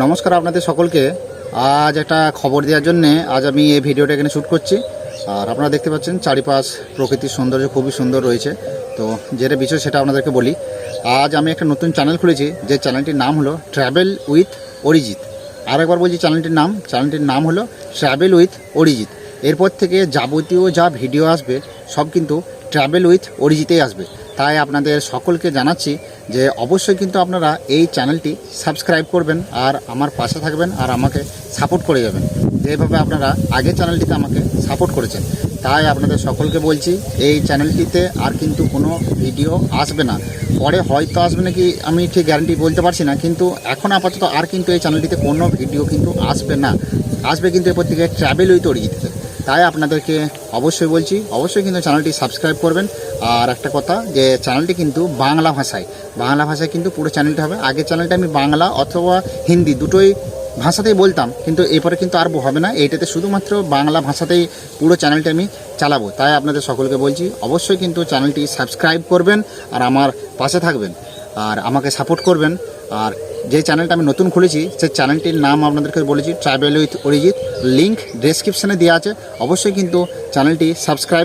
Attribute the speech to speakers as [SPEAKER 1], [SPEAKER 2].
[SPEAKER 1] নমস্কার আপনাদের সকলকে। আজ একটা খবর দেওয়ার জন্যে আজ আমি এই ভিডিওটা এখানে শ্যুট করছি। আর আপনারা দেখতে পাচ্ছেন চারিপাশ প্রকৃতির সৌন্দর্য খুবই সুন্দর রয়েছে। তো যেটা বিষয় সেটা আপনাদেরকে বলি। আজ আমি একটা নতুন চ্যানেল খুলেছি, যে চ্যানেলটির নাম হলো ট্র্যাভেল উইথ অরিজিৎ। আরেকবার বলছি, চ্যানেলটির নাম হলো ট্র্যাভেল উইথ অরিজিৎ। এরপর থেকে যাবতীয় যা ভিডিও আসবে সব কিন্তু ট্র্যাভেল উইথ অরিজিতেই আসবে। তাই আপনাদের সকলকে জানাচ্ছি যে অবশ্যই কিন্তু আপনারা এই চ্যানেলটি সাবস্ক্রাইব করবেন আর আমার পাশে থাকবেন আর আমাকে সাপোর্ট করে যাবেন, যেভাবে আপনারা আগের চ্যানেলটিতে আমাকে সাপোর্ট করেছেন। তাই আপনাদের সকলকে বলছি, এই চ্যানেলটিতে আর কিন্তু কোনো ভিডিও আসবে না। পরে হয়তো আসবে নাকি আমি ঠিক গ্যারান্টি বলতে পারছি না, কিন্তু এখন আপাতত আর কিন্তু এই চ্যানেলটিতে কোনো ভিডিও কিন্তু আসবে না। আসবে কিন্তু এরপর থেকে ট্র্যাভেল উইথ অরিজিৎ। তাই আপনাদেরকে অবশ্যই বলছি, অবশ্যই কিন্তু চ্যানেলটি সাবস্ক্রাইব করবেন। আর একটা কথা, যে চ্যানেলটি কিন্তু বাংলা ভাষায় কিন্তু পুরো চ্যানেলটা হবে। আগের চ্যানেলটা আমি বাংলা অথবা হিন্দি দুটোই ভাষাতেই বলতাম, কিন্তু এরপরে কিন্তু আর হবে না। এইটাতে শুধুমাত্র বাংলা ভাষাতেই পুরো চ্যানেলটা আমি চালাবো। তাই আপনাদের সকলকে বলছি, অবশ্যই কিন্তু চ্যানেলটি সাবস্ক্রাইব করবেন আর আমার পাশে থাকবেন আর আমাকে সাপোর্ট করবেন। আর যে চ্যানেলটা আমি নতুন খুলেছি সেই চ্যানেলটির নাম আপনাদেরকে বলেছি ট্র্যাভেল উইথ অরিজিৎ। লিঙ্ক ডেসক্রিপশানে দেওয়া আছে। অবশ্যই কিন্তু চ্যানেলটি সাবস্ক্রাইব